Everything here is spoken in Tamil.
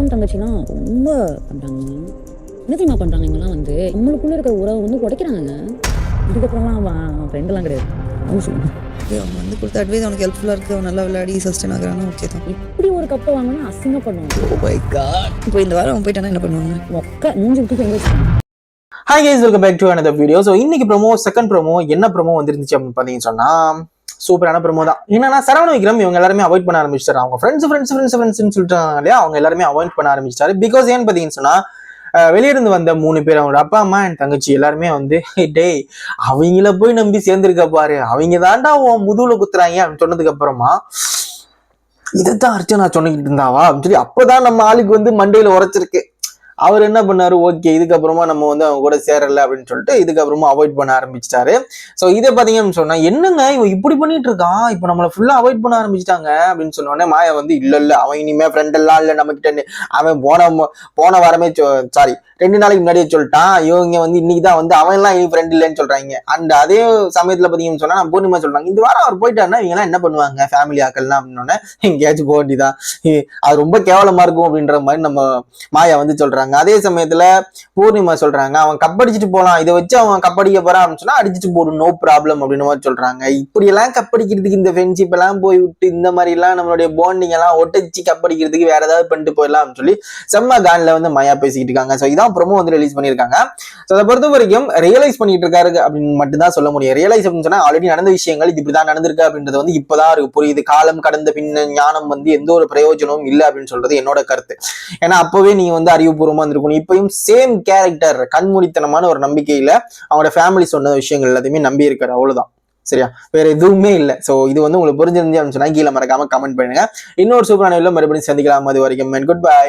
அக்கா தங்கச்சினா ரொம்ப பண்றாங்க. என்ன தெரியுமா பண்றாங்க இவங்கெல்லாம் வந்து நம்மளுக்குள்ள இருக்கிற உறவை வந்து உடைக்கிறாங்க. இதுக்கப்புறம்லாம் அவன் ஃப்ரெண்டெல்லாம் கிடையாது. அவங்க சொல்லுவாங்க அவன் வந்து கொடுத்த அட்வைஸ் அவனுக்கு ஹெல்ப்ஃபுல்லாக இருக்குது, அவன் நல்லா விளையாடி சஸ்டெயின் ஆகிறான்னு ஓகே தான். இப்படி ஒரு கப்பை வாங்கினா அசிங்கப்படுவாங்க. இப்போ இந்த வாரம் அவன் போயிட்டானா என்ன பண்ணுவாங்க? ஒக்க மூஞ்சி விட்டு எங்க வச்சுக்காங்க. Hi guys, welcome back to another வீடியோ. ஸோ இன்னைக்கு ப்ரோமோ, செகண்ட் ப்ரோமோ என்ன ப்ரோமோ வந்துருந்துச்சு அப்படின்னு பார்த்தீங்கன்னு சொன்னா சூப்பரான ப்ரோமோ தான். என்னன்னா சரவண விக்ரம் இவங்க எல்லாருமே அவாய்ட் பண்ண ஆரம்பிச்சிட்டாரு. அவங்க ஃப்ரெண்ட்ஸ்னு சொல்லிட்டாங்க இல்லையா, அவங்க எல்லாருமே அவாய்ட் பண்ண ஆரம்பிச்சிட்டாரு. பிகாஸ் ஏன்னு பார்த்தீங்கன்னு சொன்னா வெளியிருந்து வந்த 3 பேர், அவங்களோட அப்பா அம்மா என் தங்கச்சி எல்லாருமே வந்து டேய் அவங்கள போய் நம்பி சேர்ந்திருக்க பாரு, அவங்க தாண்டா உன் முதுகுல குத்துறாங்க அப்படின்னு சொன்னதுக்கு அப்புறமா இதைத்தான் அர்ச்சனா சொன்னிக்கிட்டு இருந்தாவா அப்படின்னு சொல்லி அப்பதான் நம்ம ஆளுக்கு வந்து மண்டையில உரைச்சிருக்கு. அவர் என்ன பண்ணாரு, ஓகே இதுக்கப்புறமா நம்ம வந்து அவங்க கூட சேரல அப்படின்னு சொல்லிட்டு இதுக்கப்புறமா அவாய்ட் பண்ண ஆரம்பிச்சிட்டாரு. ஸோ இதை பார்த்தீங்கன்னு சொன்னா என்னங்க இவன் இப்படி பண்ணிட்டு இருக்கான், இப்போ நம்மளை ஃபுல்லா அவாய்ட் பண்ண ஆரம்பிச்சிட்டாங்க அப்படின்னு சொன்னோடனே மாயா வந்து இல்ல அவன் இனிமே ஃப்ரெண்ட் எல்லாம் இல்லை நம்ம கிட்ட. அவன் போன வாரமே சாரி 2 நாளைக்கு முன்னாடியே சொல்லிட்டான், இவங்க வந்து இன்னைக்கு தான் வந்து அவன் எல்லாம் இனி ஃப்ரெண்ட் இல்லைன்னு சொல்றாங்க. அண்ட் அதே சமயத்துல பாத்தீங்கன்னு சொன்னா நம்ம பூர்ணிமா சொல்றாங்க இந்த வாரம் அவர் போயிட்டாருன்னா இவங்க எல்லாம் என்ன பண்ணுவாங்க ஃபேமிலி ஆக்கள்லாம் அப்படின்னோடனே எங்கேயாச்சும் போக வேண்டியதான், அது ரொம்ப கேவலமா இருக்கும் அப்படின்ற மாதிரி நம்ம மாயா வந்து சொல்றாங்க. அதே சமயத்துல பூர்ணிமா சொல்றாங்க அவன் கப்படிச்சுட்டு போலாம், இதை வச்சு அவன் கப்படிக்க போறான் அப்படின்னு சொன்னா அடிச்சுட்டு போடும் நோ ப்ராப்ளம் அப்படின்னு மாதிரி சொல்றாங்க. இப்படி எல்லாம் கப்படிக்கிறதுக்கு இந்த ஃப்ரெண்ட்ஷிப் எல்லாம் போய் விட்டு இந்த மாதிரி எல்லாம் நம்மளுடைய பாண்டிங் எல்லாம் ஒட்டச்சு கப்படிக்கிறதுக்கு வேற ஏதாவது பண்ணிட்டு போயிடலாம் அப்படின்னு சொல்லி செம்ம கான்ல வந்து மாயா பேசிக்கிட்டு இருக்காங்க. ஸோ இதான் ப்ரோமோ வந்து ரிலீஸ் பண்ணியிருக்காங்க. ஸோ அதை பொறுத்த வரைக்கும் ரியலைஸ் பண்ணிட்டு இருக்காரு அப்படின்னு மட்டும் தான் சொல்ல முடியும். ரியலைஸ் அப்படின்னு சொன்னா ஆல்ரெடி நடந்த விஷயங்கள் இது இப்படிதான் நடந்திருக்கு அப்படின்றது வந்து இப்பதான் இருக்கு புரியுது. காலம் கடந்த பின்ன ஞானம் வந்து எந்த ஒரு பிரயோஜனமும் இல்லை அப்படின்னு சொல்றது என்னோட கருத்து. ஏன்னா அப்பவே நீங்க வந்து அறிவுபூர்வமா இருந்திருக்கணும். இப்பயும் சேம் கேரக்டர் கண்மூடித்தனமான ஒரு நம்பிக்கையில அவங்களோட ஃபேமிலி சொன்ன விஷயங்கள் எல்லாத்தையுமே நம்பி இருக்காரு, அவ்வளவுதான். சரியா, வேற எதுவுமே இல்லை. சோ இது வந்து உங்களுக்கு புரிஞ்சிருந்து அப்படின்னு சொன்னா கீழே மறக்காம கமெண்ட் பண்ணுங்க. இன்னொரு சூப்பரான மறுபடியும் சந்திக்கலாம். அது வரைக்கும் குட் பை.